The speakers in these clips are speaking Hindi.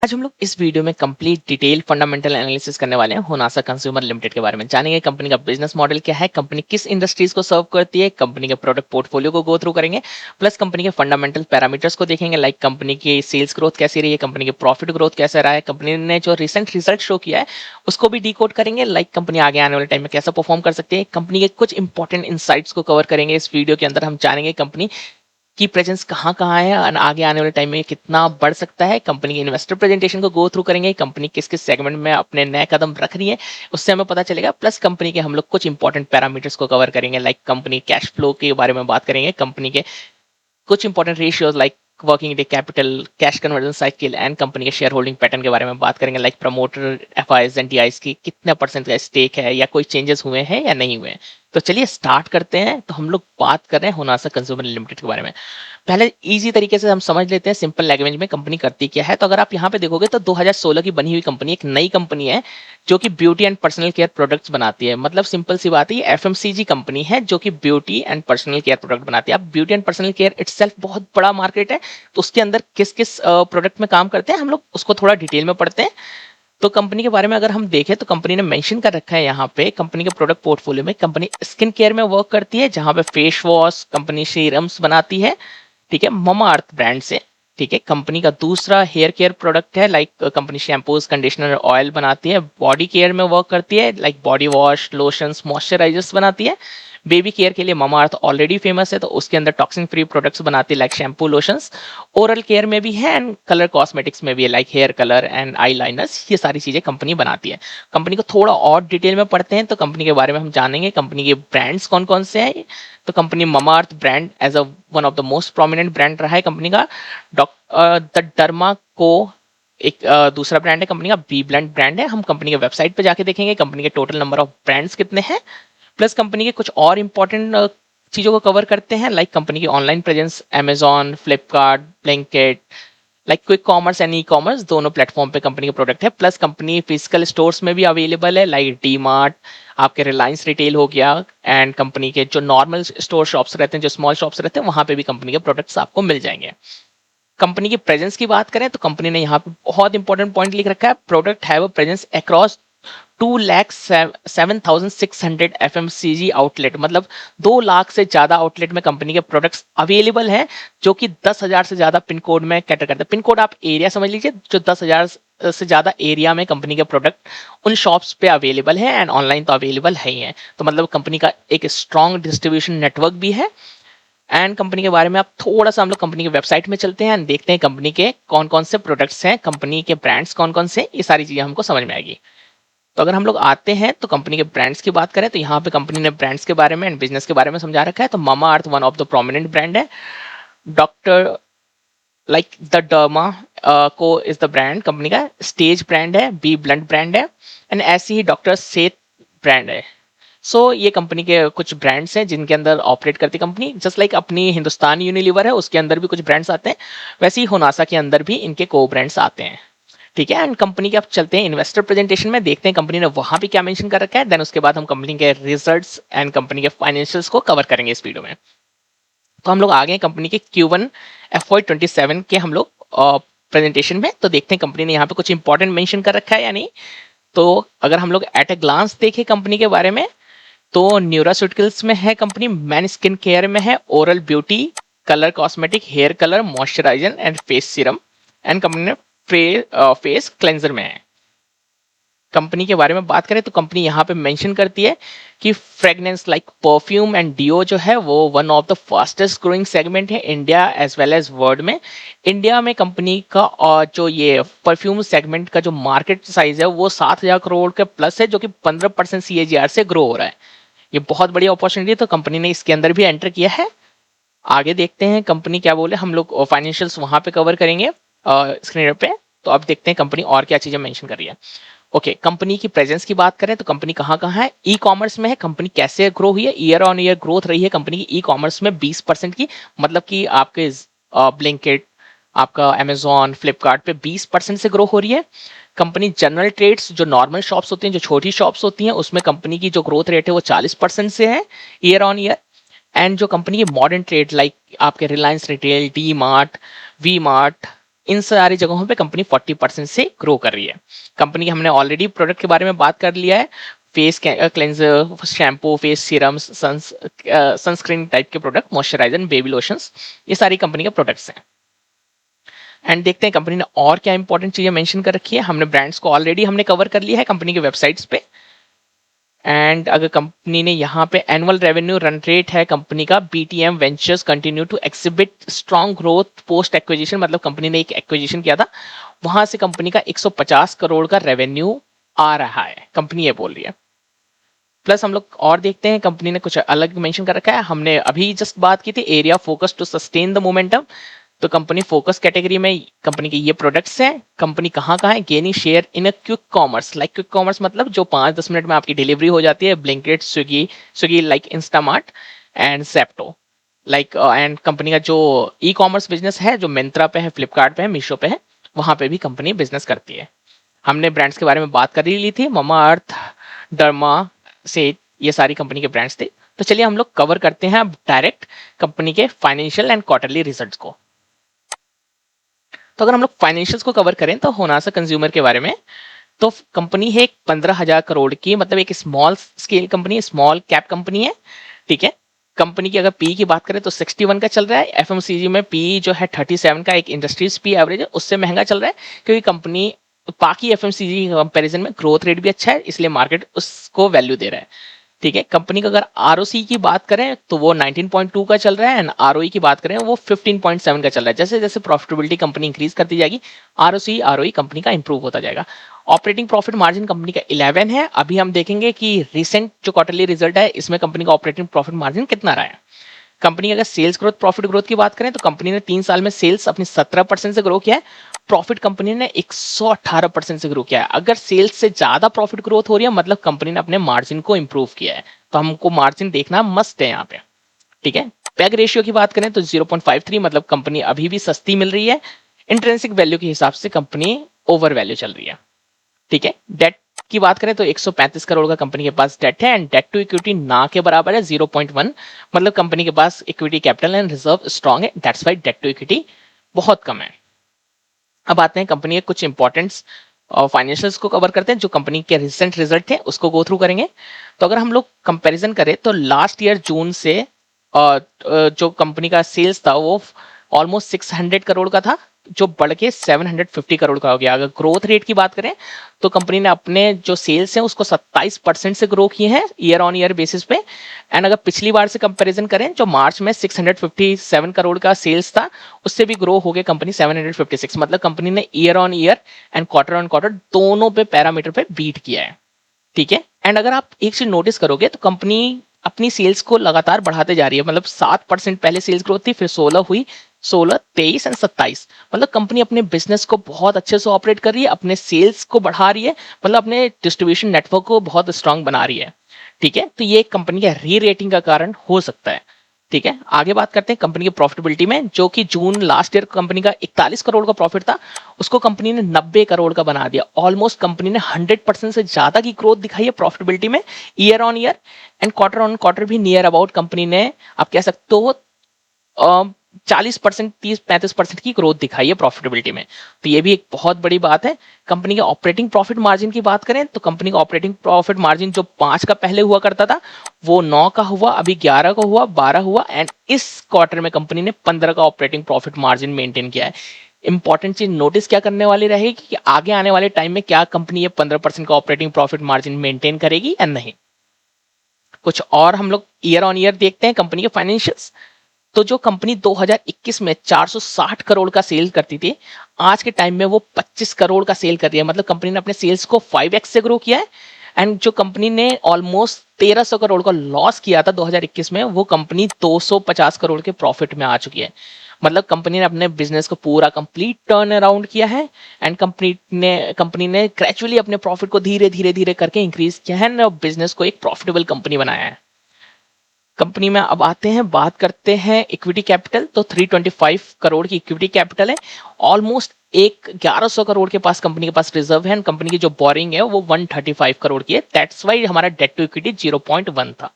आज हम लोग इस वीडियो में कंप्लीट डिटेल फंडामेंटल एनालिसिस करने वाले हैं होनासा कंज्यूमर लिमिटेड के बारे में। जानेंगे कंपनी का बिजनेस मॉडल क्या है, कंपनी किस इंडस्ट्रीज को सर्व करती है, कंपनी के प्रोडक्ट पोर्टफोलियो को गो थ्रू करेंगे, प्लस कंपनी के फंडामेंटल पैरामीटर्स को देखेंगे, लाइक कंपनी की सेल्स ग्रोथ कैसी रही है, कंपनी के प्रॉफिट ग्रोथ कैसा रहा है, कंपनी ने जो रिसेंट रिजल्ट शो किया है उसको भी डीकोड करेंगे, लाइक कंपनी आगे आने वाले टाइम में कैसा परफॉर्म कर सकती है। कंपनी के कुछ इंपॉर्टेंट इंसाइट्स को कवर करेंगे इस वीडियो के अंदर। हम जानेंगे कंपनी की प्रेजेंस कहाँ-कहाँ है और आगे आने वाले टाइम में कितना बढ़ सकता है। कंपनी के इन्वेस्टर प्रेजेंटेशन को गो थ्रू करेंगे, कंपनी किस-किस सेगमेंट में अपने नए कदम रख रही है उससे हमें पता चलेगा। प्लस कंपनी के हम लोग कुछ इंपॉर्टेंट पैरामीटर्स को कवर करेंगे, लाइक कंपनी कैश फ्लो के बारे में बात करेंगे, कंपनी के कुछ important ratios like working day capital, cash conversion cycle and company के शेयर होल्डिंग पैटर्न के बारे में बात करेंगे, लाइक प्रमोटर एफआईज एंड टीआईज की कितने परसेंट का स्टेक है या कोई चेंजेस हुए हैं या नहीं हुए हैं। तो चलिए स्टार्ट करते हैं। तो हम लोग बात कर रहे हैं होनासा कंज्यूमर लिमिटेड के बारे में। पहले इजी तरीके से हम समझ लेते हैं सिंपल लैंग्वेज में कंपनी करती क्या है। तो अगर आप यहाँ पे देखोगे तो 2016 की बनी हुई कंपनी, एक नई कंपनी है जो कि beauty and personal care products बनाती है। मतलब सिंपल सी बात है, ये एफएमसीजी कंपनी है जो कि beauty and personal care product बनाती है। अब beauty and personal care itself बहुत बड़ा मार्केट है, तो उसके अंदर किस किस प्रोडक्ट में काम करते हैं हम लोग उसको थोड़ा डिटेल में पढ़ते हैं। तो कंपनी के बारे में अगर हम देखें तो कंपनी ने मेंशन कर रखा है यहाँ पे कंपनी के प्रोडक्ट पोर्टफोलियो में, कंपनी स्किन केयर में वर्क करती है जहां पे फेस वॉश कंपनी सीरम्स बनाती है, ठीक है, ममा अर्थ ब्रांड से। ठीक है, कंपनी का दूसरा हेयर केयर प्रोडक्ट है, like company shampoos conditioner oil बनाती है। बॉडी केयर में वर्क करती है, like body wash lotions moisturisers बनाती है। बेबी केयर के लिए ममा अर्थ ऑलरेडी फेमस है, तो उसके अंदर टॉक्सिन फ्री प्रोडक्ट्स बनाती है, like shampoo lotions. Oral care में भी है एंड कलर कॉस्मेटिक्स में भी है, like hair colour and eyeliners. ये सारी चीजें कंपनी बनाती है। कंपनी को थोड़ा और डिटेल में पढ़ते हैं तो कंपनी के बारे में हम जानेंगे कंपनी के ब्रांड्स कौन कौन से हैं। तो company Mamaearth brand as a one of the most prominent brand रहा है कंपनी का। द डर्मा को एक दूसरा ब्रांड है कंपनी का, बी ब्लेंड ब्रांड है। हम कंपनी के वेबसाइट पे जाके देखेंगे कंपनी के टोटल नंबर ऑफ ब्रांड्स कितने हैं, प्लस कंपनी के कुछ और इंपॉर्टेंट चीजों को कवर करते हैं, लाइक कंपनी की online presence Amazon, Flipkart, Blinkit, like quick commerce and e commerce दोनों प्लेटफॉर्म पे कंपनी का प्रोडक्ट है। प्लस कंपनी फिजिकल स्टोर्स में भी अवेलेबल है, लाइक डी मार्ट, आपके रिलायंस रिटेल हो गया, एंड कंपनी के जो नॉर्मल स्टोर शॉप्स रहते हैं, जो स्मॉल शॉप्स रहते हैं, वहां पे भी कंपनी के प्रोडक्ट्स आपको मिल जाएंगे। कंपनी की प्रेजेंस की बात करें तो कंपनी ने यहाँ पे बहुत इंपॉर्टेंट पॉइंट लिख रखा है, product have a presence across 2,07,600 FMCG outlet. मतलब 2 लाख से ज्यादा आउटलेट में कंपनी के प्रोडक्ट्स अवेलेबल हैं, जो कि 10,000 से ज्यादा पिन कोड में कैटर करते हैं। पिन कोड आप एरिया समझ लीजिए, जो 10,000 से ज्यादा एरिया में कंपनी के प्रोडक्ट उन शॉप्स पे अवेलेबल है एंड ऑनलाइन तो अवेलेबल है ही है। तो मतलब कंपनी का एक स्ट्रॉन्ग डिस्ट्रीब्यूशन नेटवर्क भी है। एंड कंपनी के बारे में आप थोड़ा सा हम लोग कंपनी की वेबसाइट में चलते हैं एंड देखते हैं कंपनी के कौन कौन से प्रोडक्ट्स हैं, कंपनी के ब्रांड्स कौन कौन से, ये सारी चीजें हमको समझ में आएगी। तो अगर हम लोग आते हैं तो कंपनी के ब्रांड्स की बात करें तो यहाँ पे कंपनी ने ब्रांड्स के बारे में एंड बिजनेस के बारे में समझा रखा है। तो Mamaearth one of the prominent brand है। Doctor like the derma Co is the brand company का, स्टेज ब्रांड है, बी ब्लंट ब्रांड है, एंड ऐसी ही डॉक्टर सेत ब्रांड है। सो ये कंपनी के कुछ ब्रांड्स हैं जिनके अंदर ऑपरेट करती कंपनी। जस्ट लाइक अपनी हिंदुस्तान यूनिलीवर है उसके अंदर भी कुछ ब्रांड्स आते हैं, वैसे ही होनासा के अंदर भी इनके को ब्रांड्स आते हैं। ठीक है, एंड कंपनी के अब चलते हैं इन्वेस्टर प्रेजेंटेशन में, देखते हैं कंपनी ने वहां भी क्या मेंशन कर रखा है। देन उसके बाद हम कंपनी के रिजल्ट्स एंड कंपनी के फाइनेंशियल्स को कवर करेंगे इस वीडियो में। तो हम लोग आ गए कंपनी के Q1 FY27 के हम लोग प्रेजेंटेशन में। तो देखते हैं कंपनी ने यहाँ पे कुछ इंपॉर्टेंट मेंशन कर रखा है या नहीं। तो अगर हम लोग एट ए ग्लांस देखें कंपनी के बारे में तो न्यूरास्यूटिकल्स में है कंपनी, मैन स्किन केयर में है, oral beauty, colour cosmetic, hair colour, moisturiser and face serum, and company ने फेस क्लेंजर में है। कंपनी के बारे में बात करें तो कंपनी यहाँ पे मेंशन करती है कि fragrance like perfume and deo जो है वो one of the fastest growing segment है India as well as world में। इंडिया में कंपनी का और जो ये परफ्यूम सेगमेंट का जो मार्केट साइज है वो 7,000 करोड़ के प्लस है, जो कि 15% CAGR से ग्रो हो रहा है। ये बहुत बड़ी अपॉर्चुनिटी है, तो कंपनी ने इसके अंदर भी एंटर किया है। आगे देखते हैं कंपनी क्या बोले, हम लोग फाइनेंशियल्स वहां पे कवर करेंगे स्क्रीन पे। तो अब देखते हैं कंपनी और क्या चीजें मेंशन कर रही है। ओके, कंपनी की प्रेजेंस की बात करें तो कंपनी कहाँ कहाँ है। ई कॉमर्स में है कंपनी, कैसे ग्रो हुई है, ईयर ऑन ईयर ग्रोथ रही है कंपनी की ई कॉमर्स में 20% की। मतलब कि आपके ब्लिंकिट, आपका अमेजॉन, फ्लिपकार्ट पे 20% से ग्रो हो रही है। कंपनी जनरल ट्रेड्स जो नॉर्मल शॉप्स होती हैं, जो छोटी शॉप्स होती हैं, उसमें कंपनी की जो ग्रोथ रेट है वो 40% से है ईयर ऑन ईयर। एंड जो कंपनी की मॉडर्न ट्रेड लाइक आपके रिलायंस रिटेल, डी मार्ट, वी मार्ट, इन सारी जगहों पे कंपनी 40% से ग्रो कर रही है। कंपनी हमने ऑलरेडी प्रोडक्ट के बारे में बात कर लिया है, face cleanser, shampoo, face serums, sunscreen type के प्रोडक्ट, मॉइस्चराइजर, बेबी लोशंस, ये सारी कंपनी के प्रोडक्ट्स हैं। एंड देखते हैं कंपनी ने और क्या इंपॉर्टेंट चीजें मेंशन कर रखी है। हमने ब्रांड्स को ऑलरेडी हमने कवर कर लिया है कंपनी के वेबसाइट्स पे। एंड अगर कंपनी ने यहाँ पे एनुअल रेवेन्यू रन रेट है कंपनी का, BTM ventures continue to exhibit strong growth post acquisition, मतलब कंपनी ने एक एक्विजिशन किया था, वहां से कंपनी का 150 करोड़ का रेवेन्यू आ रहा है, कंपनी ये बोल रही है। प्लस हम लोग और देखते हैं कंपनी ने कुछ अलग मेंशन कर रखा है। हमने अभी जस्ट बात की थी area focus to sustain the momentum, तो कंपनी फोकस कैटेगरी में कंपनी के ये प्रोडक्ट्स हैं। कंपनी कहाँ कहाँ है, gaining share in a quick commerce, like quick commerce मतलब जो 5-10 मिनट में आपकी डिलीवरी हो जाती है, Blinkit, Swiggy like Instamart and Zepto like. And company का जो ई कॉमर्स बिजनेस है जो मिंत्रा पे है, फ्लिपकार्ट पे है, मीशो पे है, वहां पे भी कंपनी बिजनेस करती है। हमने ब्रांड्स के बारे में बात कर ही ली थी, ममा अर्थ, डर्मा से, ये सारी कंपनी के ब्रांड्स थे। तो चलिए हम लोग कवर करते हैं अब डायरेक्ट कंपनी के फाइनेंशियल एंड क्वार्टरली रिजल्ट्स को। तो अगर हम लोग फाइनेंशियल्स को कवर करें तो होनासा कंज्यूमर के बारे में, तो कंपनी है एक 15,000 करोड़ की, मतलब एक small scale company, small cap company है, ठीक है। कंपनी की अगर पी की बात करें तो 61 का चल रहा है। एफएमसीजी में पी जो है 37 का, एक इंडस्ट्रीज पी एवरेज है, उससे महंगा चल रहा है, क्योंकि कंपनी बाकी एफएमसीजी कंपैरिजन में ग्रोथ रेट भी अच्छा है, इसलिए मार्केट उसको वैल्यू दे रहा है, ठीक है। कंपनी का अगर आरओसी की बात करें तो वो 19.2 का चल रहा है, एंड आरओई की बात करें वो 15.7 का चल रहा है। जैसे जैसे प्रॉफिटेबिलिटी कंपनी इंक्रीज करती जाएगी, आरओसी आरओई कंपनी का इंप्रूव होता जाएगा। ऑपरेटिंग प्रॉफिट मार्जिन कंपनी का 11 है। अभी हम देखेंगे कि रिसेंट जो क्वार्टरली रिजल्ट है इसमें कंपनी का ऑपरेटिंग प्रॉफिट मार्जिन कितना रहा है। कंपनी अगर सेल्स ग्रोथ, प्रॉफिट ग्रोथ की बात करें तो कंपनी ने 3 साल में सेल्स अपनी 17% से ग्रो किया है, प्रॉफिट कंपनी ने 118% से ग्रो किया है। अगर सेल्स से ज्यादा प्रॉफिट ग्रोथ हो रही है मतलब कंपनी ने अपने मार्जिन को इंप्रूव किया है, तो हमको मार्जिन देखना मस्ट है यहाँ पे, ठीक है। पैग रेशियो की बात करें तो 0.53, मतलब कंपनी अभी भी सस्ती मिल रही है। इंट्रिंसिक वैल्यू के हिसाब से कंपनी ओवर वैल्यू चल रही है, ठीक है। डेट की बात करें तो 135 करोड़ का कंपनी के पास डेट है, एंड डेट टू इक्विटी ना के बराबर है 0.1, मतलब कंपनी के पास equity capital and reserve strong है, that's why debt to equity बहुत कम है। अब आते हैं कंपनी के कुछ इंपॉर्टेंट्स और फाइनेंशियल्स को कवर करते हैं, जो कंपनी के रिसेंट रिजल्ट थे उसको गो थ्रू करेंगे। तो अगर हम लोग कंपैरिजन करें तो लास्ट ईयर जून से जो कंपनी का सेल्स था वो ऑलमोस्ट 600 करोड़ का था, जो बढ़ के 750 करोड़ का हो गया। अगर ग्रोथ रेट की बात करें तो कंपनी ने अपने जो सेल्स हैं उसको 27% से ग्रो किए हैं ईयर ऑन ईयर बेसिस पे। एंड अगर पिछली बार से कंपैरिजन करें जो मार्च में 657 करोड़ का सेल्स था, उससे भी ग्रो हो गया कंपनी 756, मतलब कंपनी ने year on year and quarter on quarter दोनों पे पैरामीटर पे बीट किया है, ठीक है। एंड अगर आप एक चीज नोटिस करोगे तो कंपनी अपनी सेल्स को लगातार बढ़ाते जा रही है, मतलब 7% पहले सेल्स ग्रोथ थी, फिर 16 हुई, 16, 23 एंड 27, मतलब कंपनी अपने बिजनेस को बहुत अच्छे से ऑपरेट कर रही है, अपने सेल्स को बढ़ा रही है, मतलब अपने डिस्ट्रीब्यूशन नेटवर्क को बहुत स्ट्रांग बना रही है, ठीक है। तो ये कंपनी का री रेटिंग का कारण हो सकता है, ठीक है। आगे बात करते हैं कंपनी की प्रॉफिटेबिलिटी में, जो कि जून लास्ट ईयर कंपनी का 41 करोड़ का प्रॉफिट था, उसको कंपनी ने 90 करोड़ का बना दिया। ऑलमोस्ट कंपनी ने 100% से ज्यादा की ग्रोथ दिखाई है प्रॉफिटेबिलिटी में year on year, and quarter on quarter भी नियर अबाउट कंपनी ने, आप कह सकते हो 40%, 30-35% की ग्रोथ दिखाई है प्रॉफिटेबिलिटी में, तो ये भी एक बहुत बड़ी बात है। कंपनी के ऑपरेटिंग प्रॉफिट मार्जिन की बात करें तो कंपनी का ऑपरेटिंग प्रॉफिट मार्जिन जो 5 का पहले हुआ करता था वो 9 का हुआ, अभी 11 का हुआ, 12 हुआ, एंड इस क्वार्टर में कंपनी ने 15 का ऑपरेटिंग प्रॉफिट मार्जिन मेंटेन किया है। इंपॉर्टेंट चीज नोटिस क्या करने वाली रहेगी कि आगे आने वाले टाइम में क्या कंपनी ये 15% का ऑपरेटिंग प्रॉफिट मार्जिन मेंटेन करेगी या नहीं। कुछ और हम लोग ईयर ऑन ईयर देखते हैं कंपनी के फाइनेंशियल्स। तो जो कंपनी 2021 में 460 करोड़ का सेल करती थी, आज के टाइम में वो 25 करोड़ का सेल कर रही है, मतलब कंपनी ने अपने सेल्स को 5x से ग्रो किया है। एंड जो कंपनी ने ऑलमोस्ट 1300 करोड़ का लॉस किया था 2021 में, वो कंपनी 250 करोड़ के प्रॉफिट में आ चुकी है, मतलब कंपनी ने अपने बिजनेस को पूरा कंप्लीट टर्न अराउंड किया है। एंड कंपनी ने ग्रेजुअली अपने प्रॉफिट को धीरे धीरे धीरे करके इंक्रीज किया है, और बिजनेस को एक प्रॉफिटेबल कंपनी बनाया है। कंपनी में अब आते हैं, बात करते हैं इक्विटी कैपिटल। तो 325 करोड़ की इक्विटी कैपिटल है, ऑलमोस्ट 1100 करोड़ के पास कंपनी के पास रिजर्व है, कंपनी की जो बोरिंग है वो 135 करोड़ की है, दैट्स वाई हमारा डेट टू इक्विटी 0.1 था।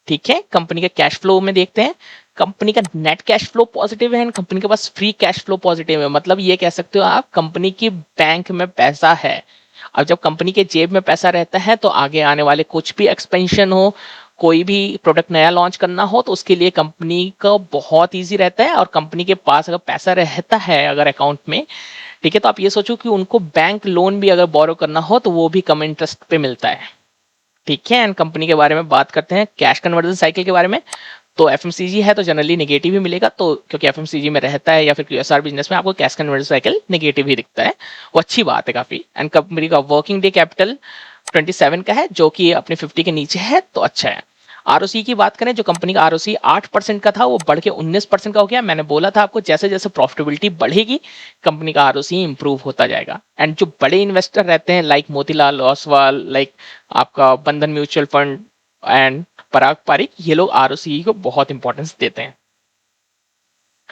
ठीक है, कंपनी के कैश फ्लो में देखते हैं, कंपनी का नेट कैश फ्लो पॉजिटिव है एंड कंपनी के पास फ्री कैश फ्लो पॉजिटिव है। मतलब ये कह सकते हो आप कंपनी की बैंक में पैसा है। अब जब कंपनी के जेब में पैसा रहता है तो आगे आने वाले कुछ भी एक्सपेंशन हो, कोई भी प्रोडक्ट नया लॉन्च करना हो तो उसके लिए कंपनी का बहुत ईजी रहता है। और कंपनी के पास अगर पैसा रहता है अगर अकाउंट में, ठीक है, तो आप ये सोचो कि उनको बैंक लोन भी अगर बोरो करना हो तो वो भी कम इंटरेस्ट पे मिलता है। ठीक है, एंड कंपनी के बारे में बात करते हैं, कैश कन्वर्जन साइकिल के बारे में। तो एफएमसीजी है तो जनरली नेगेटिव ही मिलेगा, तो क्योंकि एफएमसीजी में रहता है या फिर क्यूएसआर बिजनेस में आपको कैश कन्वर्जन साइकिल नेगेटिव ही दिखता है, वो अच्छी बात है काफी। एंड कंपनी का वर्किंग डे कैपिटल 27 का है जो कि अपने 50 के नीचे है, तो अच्छा है। आरओसी की बात करें, जो कंपनी का आरओसी 8% का था वो बढ़ के 19% का हो गया। मैंने बोला था आपको जैसे जैसे प्रॉफिटेबिलिटी बढ़ेगी कंपनी का आरओसी इंप्रूव होता जाएगा। एंड जो बड़े इन्वेस्टर रहते हैं लाइक मोतीलाल ओसवाल, लाइक आपका बंधन म्यूचुअल फंड एंड पराग पारिक, ये लोग आरओसी को बहुत इंपॉर्टेंस देते हैं।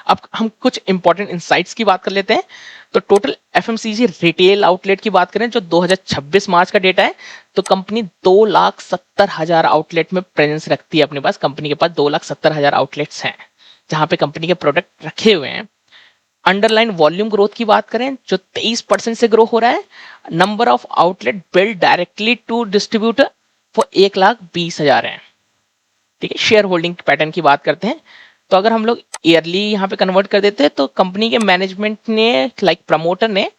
अब हम कुछ इंपॉर्टेंट इंसाइट्स की बात कर लेते हैं। तो टोटल एफएमसीजी रिटेल आउटलेट की बात करें जो 2026 मार्च का डेटा है, तो कंपनी 2,70,000 आउटलेट में प्रेजेंस रखती है। अपने पास कंपनी के पास 2,70,000 आउटलेट्स हैं जहां पे कंपनी के प्रोडक्ट रखे हुए हैं। अंडरलाइन वॉल्यूम ग्रोथ की बात करें जो 23% से ग्रो हो रहा है। Number of outlet build directly to distributor वो 1,20,000 है। ठीक है, शेयर होल्डिंग पैटर्न की बात करते हैं, तो अगर हम लोग ईयरली यहाँ पे कन्वर्ट कर देते हैं तो कंपनी के मैनेजमेंट ने लाइक प्रमोटर ने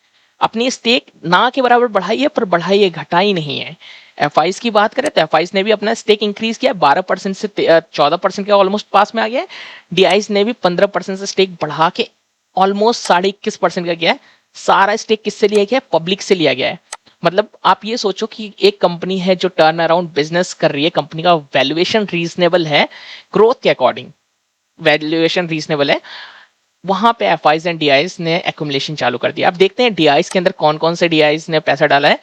अपनी स्टेक ना के बराबर बढ़ाई है, पर बढ़ाई है, घटाई नहीं है। एफआईस की बात करें तो एफआईस ने भी अपना स्टेक इंक्रीज किया, 12% से 14% के ऑलमोस्ट पास में आ गया है। डीआईस ने भी 15% से स्टेक बढ़ा के ऑलमोस्ट 21.5% का किया है। सारा स्टेक किससे लिया गया है? पब्लिक से लिया गया है। मतलब आप ये सोचो कि एक कंपनी है जो टर्न अराउंड बिजनेस कर रही है, कंपनी का वैल्यूएशन रीजनेबल है, ग्रोथ के अकॉर्डिंग वैल्यूएशन रीजनेबल है, वहां पे एफआईज एंड डीआईज ने एक्यूमुलेशन चालू कर दिया। अब देखते हैं डीआईज के अंदर कौन कौन से डीआईज ने पैसा डाला है।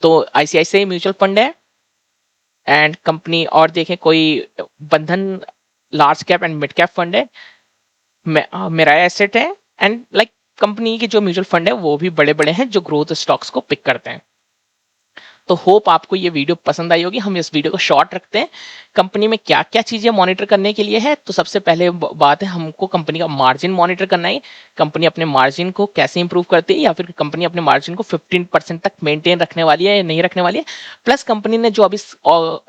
तो आईसीआईसीआई म्यूचुअल फंड है एंड कंपनी, और देखें कोई बंधन large cap and mid cap fund है, मेरा एसेट है, एंड लाइक कंपनी के जो म्यूचुअल फंड है वो भी बड़े बड़े हैं जो ग्रोथ स्टॉक्स को पिक करते हैं। तो होप आपको ये वीडियो पसंद आई होगी। हम इस वीडियो को शॉर्ट रखते हैं। कंपनी में क्या क्या चीजें मॉनिटर करने के लिए है, तो सबसे पहले बात है हमको कंपनी का मार्जिन मॉनिटर करना है। कंपनी अपने मार्जिन को कैसे इंप्रूव करती है, या फिर कंपनी अपने मार्जिन को 15% तक मेंटेन रखने वाली है या नहीं रखने वाली है। प्लस कंपनी ने जो अभी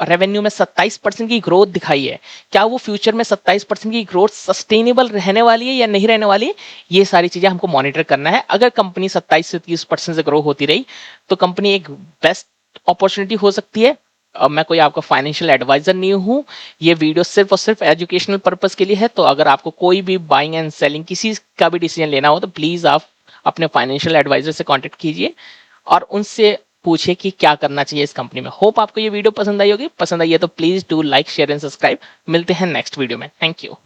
रेवेन्यू में 27% की ग्रोथ दिखाई है, क्या वो फ्यूचर में 27% की ग्रोथ सस्टेनेबल रहने वाली है या नहीं रहने वाली है, ये सारी चीजें हमको मॉनिटर करना है। अगर कंपनी 27 से 30% से ग्रो होती रही तो कंपनी एक बेस्ट अपॉर्चुनिटी हो सकती है। मैं कोई आपका फाइनेंशियल एडवाइजर नहीं हूं, ये वीडियो सिर्फ और सिर्फ एजुकेशनल पर्पस के लिए है। तो अगर आपको कोई भी बाइंग एंड सेलिंग किसी का भी डिसीजन लेना हो तो प्लीज आप अपने फाइनेंशियल एडवाइजर से कांटेक्ट कीजिए और उनसे पूछिए कि क्या करना चाहिए इस कंपनी में। होप आपको ये वीडियो पसंद आई होगी। पसंद आई है तो please do like share and subscribe. मिलते हैं नेक्स्ट वीडियो में। Thank you.